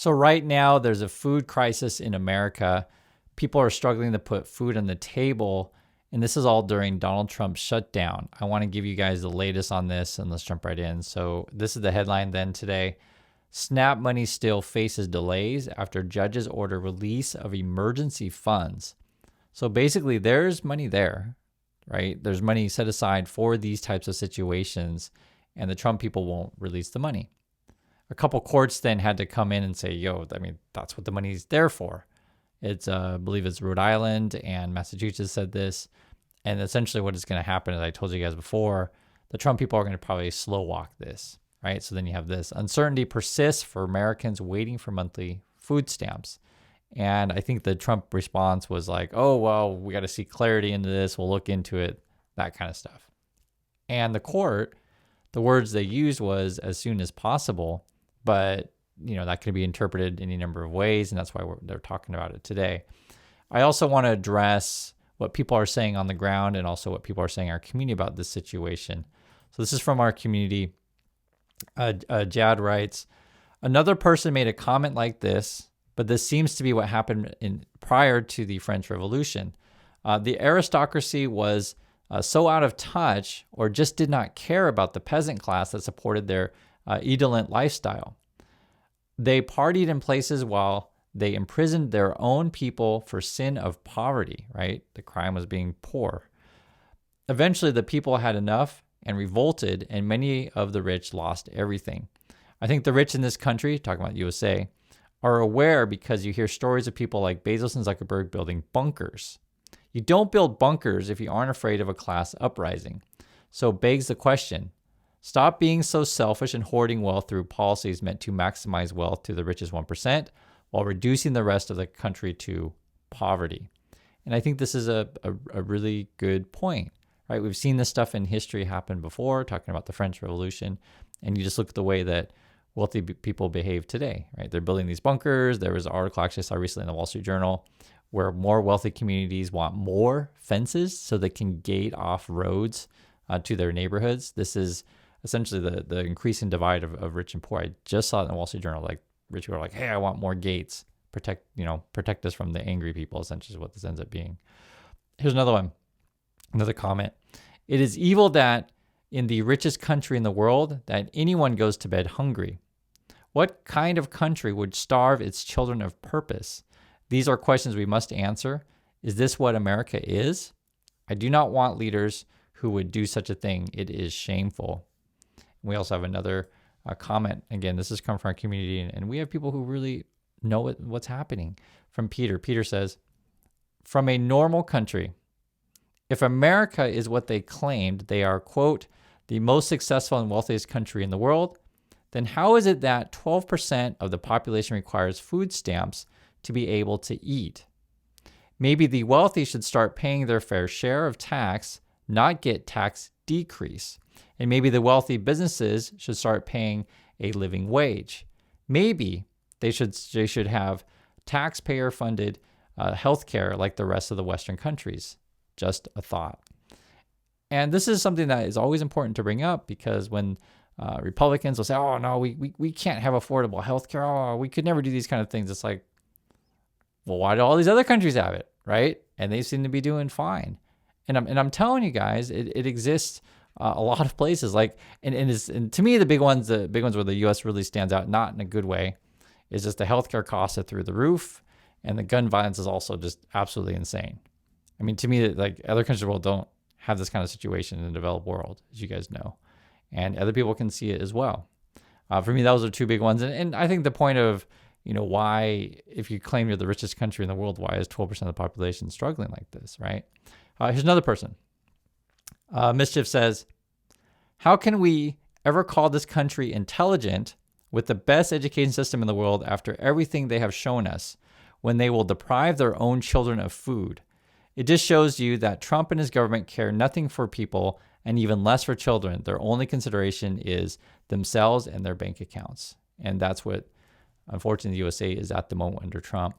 So right now, there's a food crisis in America. People are struggling to put food on the table, and this is all during Donald Trump's shutdown. I want to give you guys the latest on this, and let's jump right in. So this is the headline then today. SNAP money still faces delays after judges order release of emergency funds. So basically, there's money there, right? There's money set aside for these types of situations, and the Trump people won't release the money. A couple courts then had to come in and say, that's what the money's there for. It's, I believe it's Rhode Island and Massachusetts said this. And essentially what is going to happen, as I told you guys before, the Trump people are going to probably slow walk this, right? So then you have this. Uncertainty persists for Americans waiting for monthly food stamps. And I think the Trump response was like, oh, well, we got to see clarity into this. We'll look into it, that kind of stuff. And the court, the words they used was as soon as possible, but that could be interpreted any number of ways, and that's why they're talking about it today. I also want to address what people are saying on the ground and also what people are saying in our community about this situation. So this is from our community. Jad writes, another person made a comment like this, but this seems to be what happened prior to the French Revolution. The aristocracy was so out of touch or just did not care about the peasant class that supported their indolent lifestyle. They partied in places while they imprisoned their own people for sin of poverty, right? The crime was being poor. Eventually, the people had enough and revolted, and many of the rich lost everything. I think the rich in this country, talking about USA, are aware because you hear stories of people like Bezos and Zuckerberg building bunkers. You don't build bunkers if you aren't afraid of a class uprising. So begs the question, stop being so selfish and hoarding wealth through policies meant to maximize wealth to the richest 1% while reducing the rest of the country to poverty. And I think this is a really good point, right? We've seen this stuff in history happen before, talking about the French Revolution, and you just look at the way that wealthy people behave today, right? They're building these bunkers. There was an article actually I saw recently in the Wall Street Journal where more wealthy communities want more fences so they can gate off roads to their neighborhoods. This is essentially the increasing divide of rich and poor. I just saw it in the Wall Street Journal. Like rich people are like, hey, I want more gates. Protect us from the angry people, essentially is what this ends up being. Here's another one, another comment. It is evil that in the richest country in the world that anyone goes to bed hungry. What kind of country would starve its children of purpose? These are questions we must answer. Is this what America is? I do not want leaders who would do such a thing. It is shameful. We also have another comment. Again, this has come from our community, and we have people who really know what's happening. From Peter. Peter says, from a normal country, if America is what they claimed, they are, quote, the most successful and wealthiest country in the world, then how is it that 12% of the population requires food stamps to be able to eat? Maybe the wealthy should start paying their fair share of tax, not get tax decrease. And maybe the wealthy businesses should start paying a living wage. Maybe they should have taxpayer-funded healthcare like the rest of the Western countries. Just a thought. And this is something that is always important to bring up because when Republicans will say, oh, no, we can't have affordable healthcare. Oh, we could never do these kind of things. It's like, well, why do all these other countries have it, right? And they seem to be doing fine. And I'm telling you guys, it exists a lot of places. Like, and to me, the big ones where the U.S. really stands out, not in a good way, is just the healthcare costs are through the roof, and the gun violence is also just absolutely insane. I mean, to me, like other countries of the world don't have this kind of situation in the developed world, as you guys know, and other people can see it as well. For me, those are two big ones, and I think the point of why, if you claim you're the richest country in the world, why is 12% of the population struggling like this, right? Here's another person. Mischief says, how can we ever call this country intelligent with the best education system in the world after everything they have shown us when they will deprive their own children of food? It just shows you that Trump and his government care nothing for people and even less for children. Their only consideration is themselves and their bank accounts. And that's what, unfortunately, the USA is at the moment under Trump.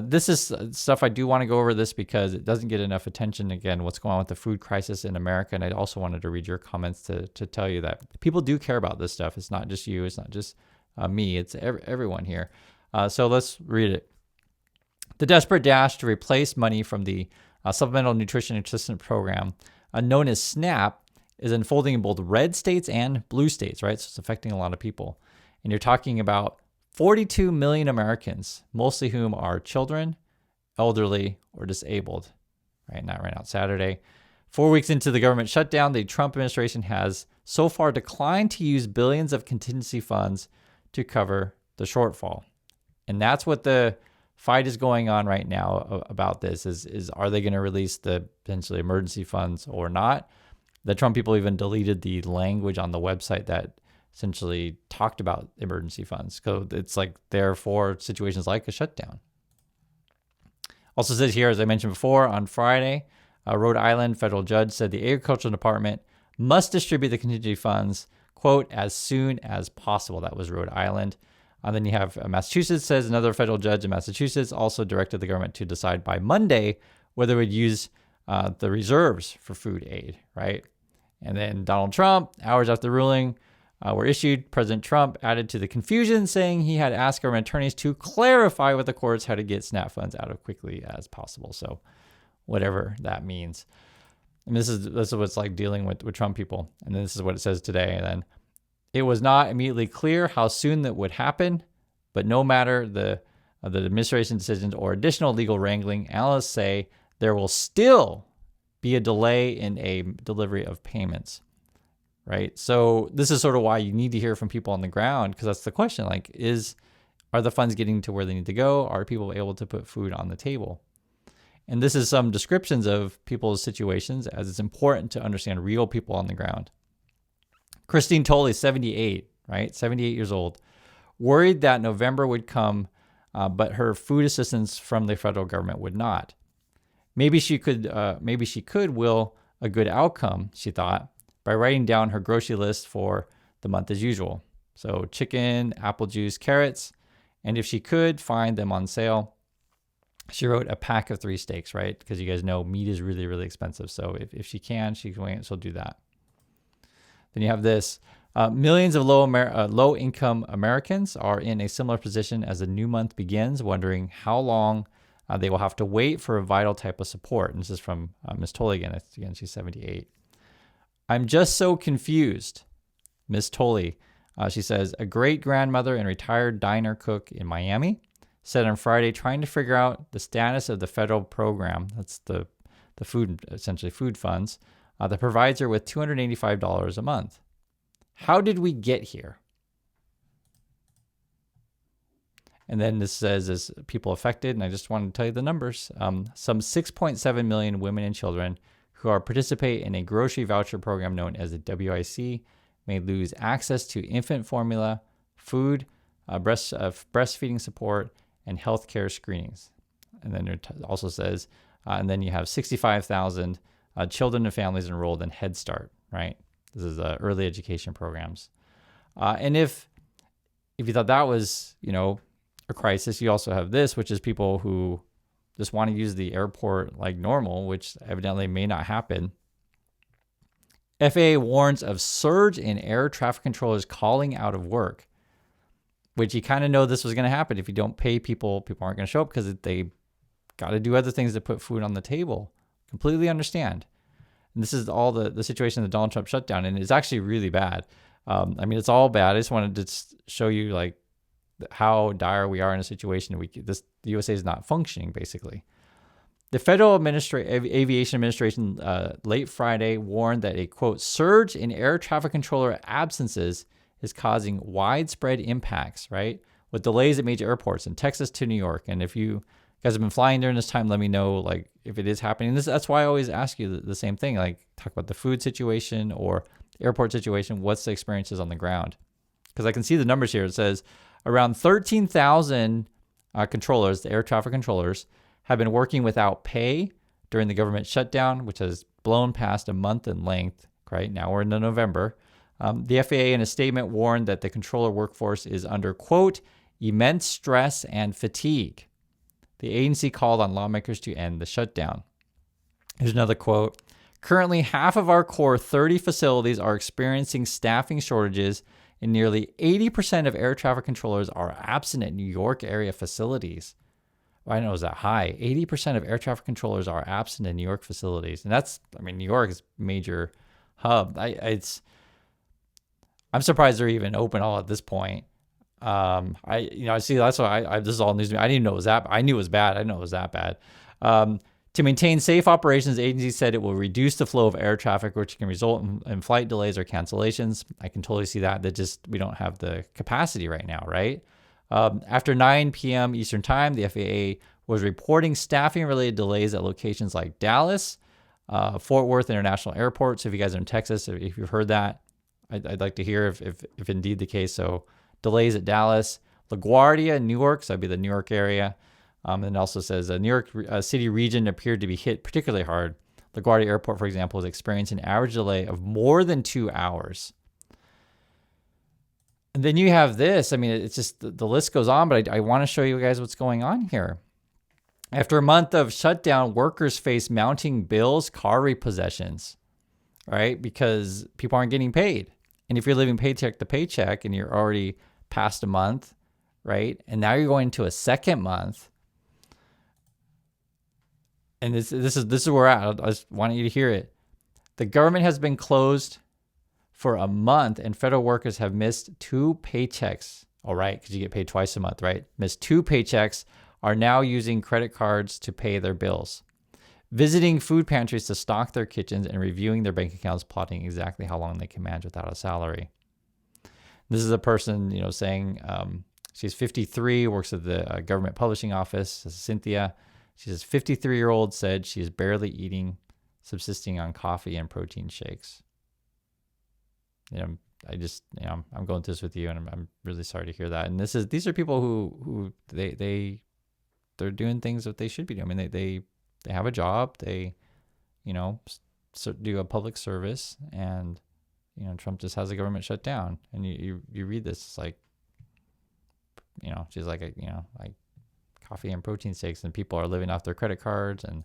This is stuff I do want to go over this because it doesn't get enough attention. Again, what's going on with the food crisis in America. And I also wanted to read your comments to tell you that people do care about this stuff. It's not just you. It's not just me. It's everyone here. So let's read it. The desperate dash to replace money from the Supplemental Nutrition Assistance Program, known as SNAP, is unfolding in both red states and blue states, right? So it's affecting a lot of people. And you're talking about 42 million Americans, mostly whom are children, elderly, or disabled, right? Not right now, Saturday. 4 weeks into the government shutdown, the Trump administration has so far declined to use billions of contingency funds to cover the shortfall. And that's what the fight is going on right now about this is are they going to release the potentially emergency funds or not? The Trump people even deleted the language on the website that essentially talked about emergency funds. So it's like there for situations like a shutdown. Also says here, as I mentioned before, on Friday, Rhode Island federal judge said the agricultural department must distribute the contingency funds, quote, as soon as possible. That was Rhode Island. And then you have Massachusetts says another federal judge in Massachusetts also directed the government to decide by Monday whether it would use the reserves for food aid, right? And then Donald Trump, hours after the ruling were issued, President Trump added to the confusion, saying he had asked government attorneys to clarify with the courts how to get SNAP funds out as quickly as possible. So whatever that means. And this is what it's like dealing with Trump people. And then this is what it says today. And then it was not immediately clear how soon that would happen, but no matter the administration decisions or additional legal wrangling, analysts say there will still be a delay in a delivery of payments, right? So this is sort of why you need to hear from people on the ground, because that's the question, like, are the funds getting to where they need to go? Are people able to put food on the table? And this is some descriptions of people's situations, as it's important to understand real people on the ground. Christine Tolley, 78, right? 78 years old, worried that November would come, but her food assistance from the federal government would not. Maybe she could will a good outcome, she thought, by writing down her grocery list for the month as usual. So chicken, apple juice, carrots, and if she could find them on sale, she wrote a pack of 3 steaks, right? Because you guys know meat is really, really expensive. So if she can, she'll do that. Then you have this. Millions of low-income Americans are in a similar position as the new month begins, wondering how long they will have to wait for a vital type of support. And this is from Ms. Tolley again. Again, she's 78. I'm just so confused, Ms. Tolley. She says, a great-grandmother and retired diner cook in Miami said on Friday, trying to figure out the status of the federal program, that's the food, essentially food funds, that provides her with $285 a month. How did we get here? And then this says, as people affected, and I just wanted to tell you the numbers, some 6.7 million women and children who are participate in a grocery voucher program known as the WIC may lose access to infant formula, food, breastfeeding support, and healthcare screenings. And then it also says, and then you have 65,000 children and families enrolled in Head Start, right? This is early education programs. And if you thought that was, a crisis, you also have this, which is people who just want to use the airport like normal, which evidently may not happen. FAA warns of surge in air traffic controllers calling out of work, which you kind of know this was going to happen. If you don't pay people aren't going to show up because they got to do other things to put food on the table. Completely understand. And this is all the situation that Donald Trump shut down, and it's actually really bad. It's all bad. I just wanted to show you like how dire we are in a situation. The USA is not functioning, basically. The Federal Aviation Administration late Friday warned that a, quote, surge in air traffic controller absences is causing widespread impacts, right? With delays at major airports in Texas to New York. And if you guys have been flying during this time, let me know like if it is happening. That's why I always ask you the same thing, like talk about the food situation or airport situation. What's the experiences on the ground? Because I can see the numbers here. It says around 13,000 controllers, the air traffic controllers, have been working without pay during the government shutdown, which has blown past a month in length, right? Now we're into November. The FAA in a statement warned that the controller workforce is under, quote, immense stress and fatigue. The agency called on lawmakers to end the shutdown. Here's another quote. Currently, half of our core 30 facilities are experiencing staffing shortages and nearly 80% of air traffic controllers are absent at New York area facilities. Well, I know it was that high. 80% of air traffic controllers are absent in New York facilities. And that's, I mean, New York is a major hub. I'm surprised they're even open all at this point. I see, that's why this is all news to me. I didn't even know it was that. I knew it was bad. I didn't know it was that bad. To maintain safe operations, the agency said it will reduce the flow of air traffic, which can result in flight delays or cancellations. I can totally see that. We don't have the capacity right now, right? After 9 p.m. Eastern time, the FAA was reporting staffing-related delays at locations like Dallas, Fort Worth International Airport. So if you guys are in Texas, if you've heard that, I'd like to hear if indeed the case. So delays at Dallas, LaGuardia, Newark, so that'd be the New York area. And it also says New York City region appeared to be hit particularly hard. LaGuardia Airport, for example, was experiencing an average delay of more than 2 hours. And then you have this. I mean, it's just the list goes on, but I want to show you guys what's going on here. After a month of shutdown, workers face mounting bills, car repossessions, right? Because people aren't getting paid. And if you're living paycheck to paycheck and you're already past a month, right? And now you're going to a second month. And this is where we're at. I just want you to hear it. The government has been closed for a month and federal workers have missed 2 paychecks. All right, because you get paid twice a month, right? Missed 2 paychecks, are now using credit cards to pay their bills, visiting food pantries to stock their kitchens, and reviewing their bank accounts, plotting exactly how long they can manage without a salary. This is a person, saying she's 53, works at the government publishing office. This is Cynthia. She says 53-year-old said she is barely eating, subsisting on coffee and protein shakes. I'm going through this with you, and I'm really sorry to hear that. And these are people who they're doing things that they should be doing. I mean, they have a job. They, do a public service, and Trump just has the government shut down. And you read this, it's like, she's like, like coffee and protein shakes, and people are living off their credit cards. And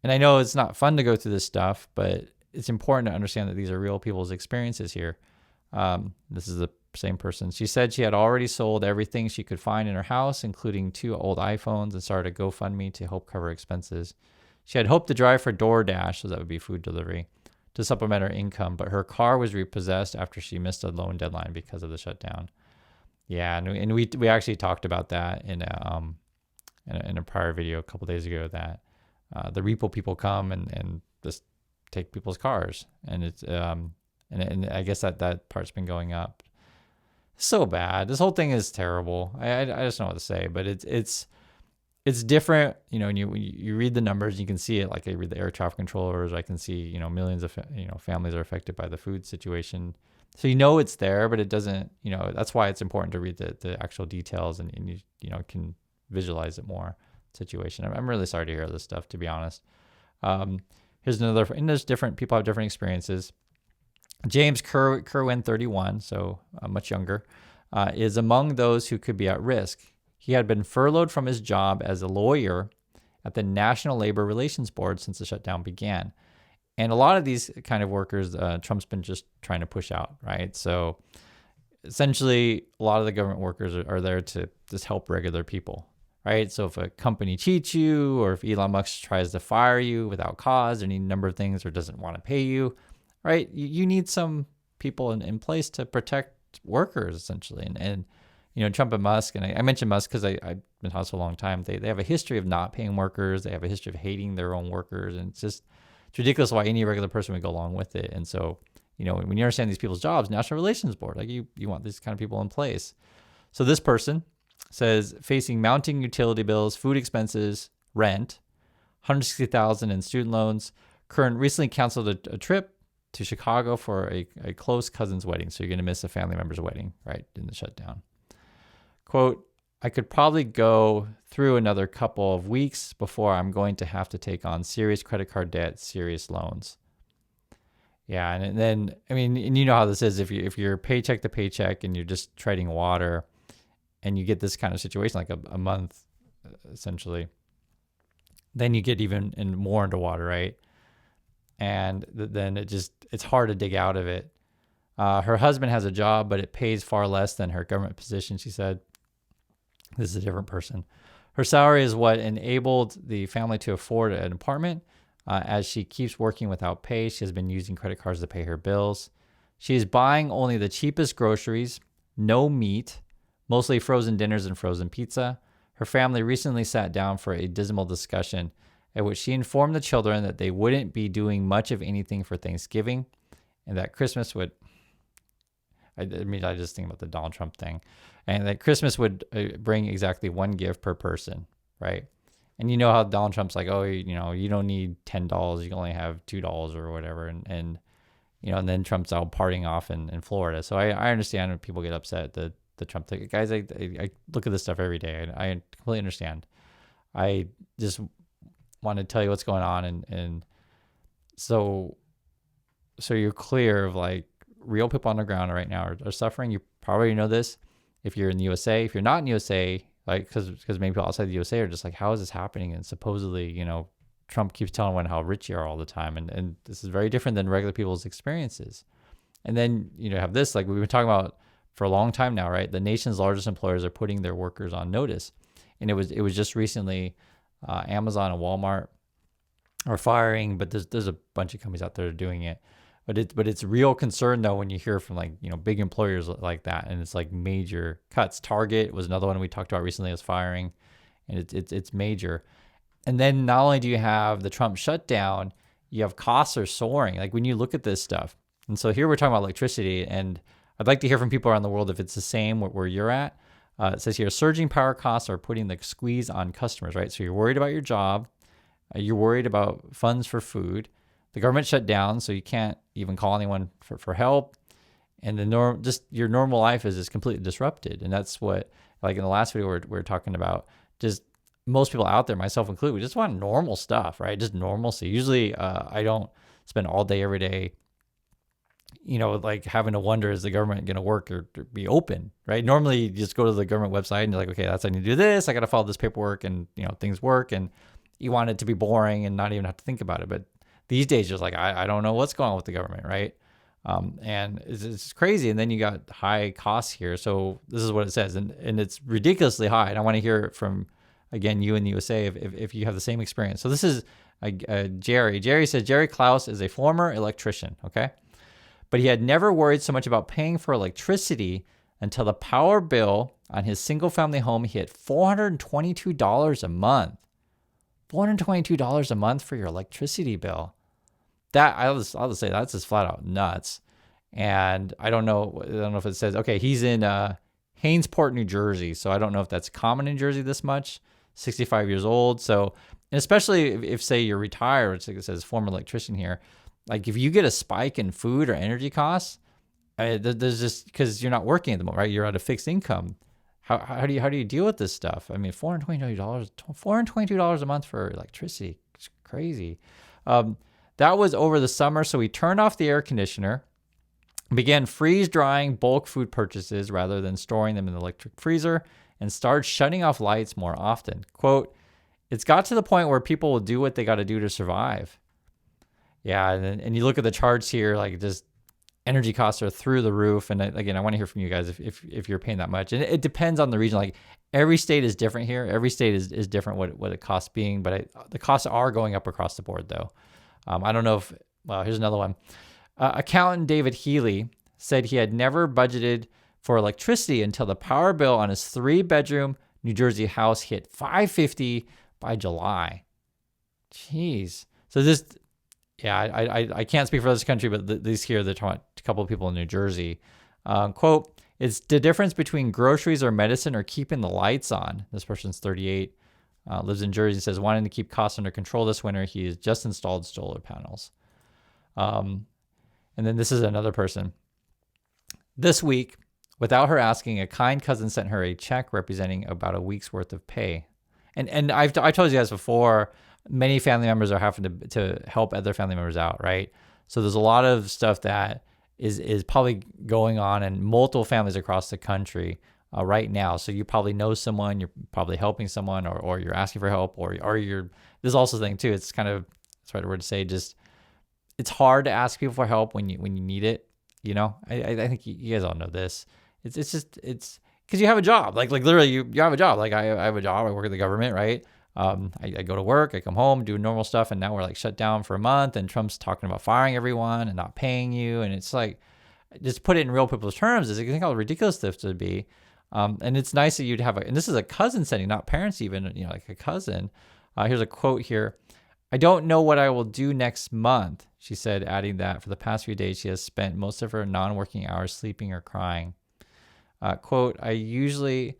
I know it's not fun to go through this stuff, but it's important to understand that these are real people's experiences here. This is the same person. She said she had already sold everything she could find in her house, including 2 old iPhones, and started a GoFundMe to help cover expenses. She had hoped to drive for DoorDash, so that would be food delivery, to supplement her income, but her car was repossessed after she missed a loan deadline because of the shutdown. Yeah, and we actually talked about that in a prior video a couple days ago, that the repo people come and just take people's cars, and it's and I guess that part's been going up. So bad. This whole thing is terrible. I just don't know what to say, but it's different. And you read the numbers, you can see it. Like I read the air traffic controllers, I can see millions of families are affected by the food situation. So it's there, but it doesn't. That's why it's important to read the actual details, and you can visualize it more. Situation. I'm really sorry to hear this stuff, to be honest. Here's another, and there's different people have different experiences. James Kerwin, 31, so much younger, is among those who could be at risk. He had been furloughed from his job as a lawyer at the National Labor Relations Board since the shutdown began. And a lot of these kind of workers, Trump's been just trying to push out, right? So essentially, a lot of the government workers are there to just help regular people, right? So if a company cheats you, or if Elon Musk tries to fire you without cause, or any number of things, or doesn't want to pay you, right? You need some people in place to protect workers, essentially. And Trump and Musk, and I mentioned Musk because I've been in house a long time. They have a history of not paying workers. They have a history of hating their own workers. And it's ridiculous why any regular person would go along with it. And so, when you understand these people's jobs, National Relations Board, like you want these kind of people in place. So this person says facing mounting utility bills, food expenses, rent, $160,000 in student loans. Recently canceled a trip to Chicago for a close cousin's wedding. So you're going to miss a family member's wedding, right, in the shutdown. Quote, I could probably go through another couple of weeks before I'm going to have to take on serious credit card debt, serious loans. Yeah, and then, and you know how this is. If you're paycheck to paycheck and you're just trading water, and you get this kind of situation, like a month, essentially, then you get even more into water, right? And then it's hard to dig out of it. Her husband has a job, but it pays far less than her government position, she said. This is a different person. Her salary is what enabled the family to afford an apartment. As she keeps working without pay, she has been using credit cards to pay her bills. She is buying only the cheapest groceries, no meat, mostly frozen dinners and frozen pizza. Her family recently sat down for a dismal discussion at which she informed the children that they wouldn't be doing much of anything for Thanksgiving and that Christmas would, I just think about the Donald Trump thing, and that Christmas would bring exactly one gift per person, right? And you know how Donald Trump's like, oh, you don't need $10, you can only have $2 or whatever, and then Trump's out partying off in Florida. So I understand when people get upset at the Trump thing. Guys, I look at this stuff every day. I completely understand. I just want to tell you what's going on, and so you're clear of like real people on the ground right now are suffering. You probably know this if you're in the USA. If you're not in the USA, like because maybe people outside the USA are just like, how is this happening? And supposedly, Trump keeps telling everyone how rich you are all the time, and this is very different than regular people's experiences. And then have this, like we've been talking about for a long time now, right? The nation's largest employers are putting their workers on notice, and it was just recently Amazon and Walmart are firing, but there's a bunch of companies out there doing it. But it's real concern though when you hear from like big employers like that, and it's like major cuts. Target was another one we talked about recently, is firing, and it's major. And then not only do you have the Trump shutdown, you have costs are soaring. Like when you look at this stuff, and so here we're talking about electricity, and I'd like to hear from people around the world if it's the same where you're at. It says here, surging power costs are putting the squeeze on customers, right? So you're worried about your job, you're worried about funds for food. The government shut down, so you can't even call anyone for help. And just your normal life is just completely disrupted. And that's what, like in the last video we're talking about, just most people out there, myself included, we just want normal stuff, right? Just normalcy. Usually I don't spend all day, every day, like having to wonder, is the government going to work or be open, right? Normally you just go to the government website and you're like, okay, I need to do this. I got to follow this paperwork, and, things work, and you want it to be boring and not even have to think about it. But these days, just like, I don't know what's going on with the government, right? And it's crazy. And then you got high costs here. So this is what it says, and it's ridiculously high. And I want to hear it from, again, you in the USA, if you have the same experience. So this is Jerry. Jerry says, Jerry Klaus is a former electrician, okay? But he had never worried so much about paying for electricity until the power bill on his single-family home hit $422 a month. $422 a month for your electricity bill. That I'll just say that's just flat out nuts. And I don't know if it says, okay, he's in Hainesport, New Jersey. So I don't know if that's common in Jersey this much. 65 years old. So, and especially if say you're retired, it says former electrician here. Like if you get a spike in food or energy costs, there's just, because you're not working at the moment, right? You're at a fixed income. How do you deal with this stuff? I mean, $422 a month for electricity. It's crazy. That was over the summer, so he turned off the air conditioner, began freeze drying bulk food purchases rather than storing them in the electric freezer, and started shutting off lights more often. Quote, it's got to the point where people will do what they got to do to survive. Yeah, and you look at the charts here, like just energy costs are through the roof. And again, I want to hear from you guys if you're paying that much. And it depends on the region. Like every state is different here. Every state is different what it costs being, but the costs are going up across the board though. I don't know if, well, here's another one. Accountant David Healy said he had never budgeted for electricity until the power bill on his 3-bedroom New Jersey house hit $550 by July. Jeez. So this, yeah, I can't speak for this country, but these here, they're talking about a couple of people in New Jersey. Quote, it's the difference between groceries or medicine or keeping the lights on. This person's 38, lives in Jersey, says wanting to keep costs under control this winter. He has just installed solar panels. And then this is another person. This week, without her asking, a kind cousin sent her a check representing about a week's worth of pay. And I told you guys before, many family members are having to help other family members out, right? So there's a lot of stuff that is probably going on in multiple families across the country right now. So you probably know someone, you're probably helping someone, or you're asking for help, or you're, there's also the thing too, it's kind of, that's the right word to say, just, it's hard to ask people for help when you need it. You know, I think you guys all know this. It's just, it's because you have a job. Like literally you have a job. Like I have a job. I work in the government, right? I go to work, I come home, do normal stuff, and now we're like shut down for a month, and Trump's talking about firing everyone and not paying you. And it's like, just put it in real people's terms, is you think how ridiculous this would be. And it's nice that you'd have and this is a cousin setting, not parents even, you know, like a cousin. Here's a quote here. I don't know what I will do next month, she said, adding that for the past few days she has spent most of her non-working hours sleeping or crying. Quote, usually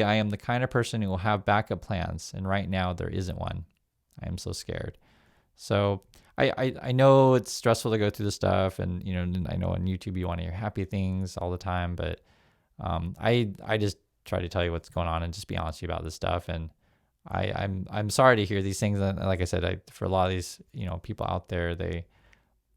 I am the kind of person who will have backup plans, and right now there isn't one. I am so scared. So I know it's stressful to go through this stuff, and you know, I know on YouTube you want to hear happy things all the time, but I just try to tell you what's going on and just be honest with you about this stuff. And I'm sorry to hear these things. And like I said, for a lot of these, you know, people out there,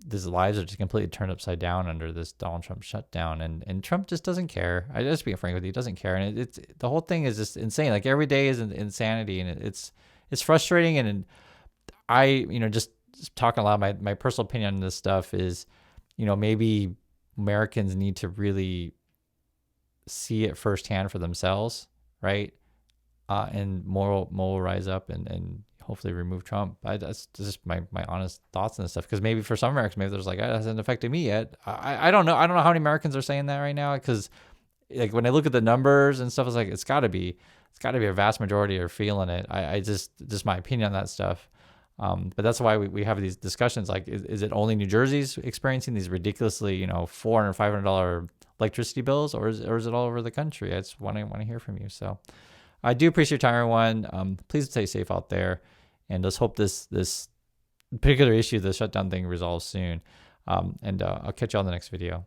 these lives are just completely turned upside down under this Donald Trump shutdown, and Trump just doesn't care. I just being frank with you, he doesn't care, and it's the whole thing is just insane. Like every day is insanity, and it's frustrating. And I, you know, just talking a lot, my personal opinion on this stuff is, you know, maybe Americans need to really see it firsthand for themselves, right? And moral will rise up and hopefully remove Trump. That's just my honest thoughts on this stuff. Because maybe for some Americans, maybe there's like, it hasn't affected me yet. I don't know. I don't know how many Americans are saying that right now. Because like when I look at the numbers and stuff, it's like it's got to be a vast majority are feeling it. I just my opinion on that stuff. But that's why we have these discussions. Like, is it only New Jersey's experiencing these ridiculously, you know, $400, $500 electricity bills, or is it all over the country? I just want to hear from you. So I do appreciate your time, everyone. Please stay safe out there, and let's hope this particular issue, the shutdown thing, resolves soon. And I'll catch you on the next video.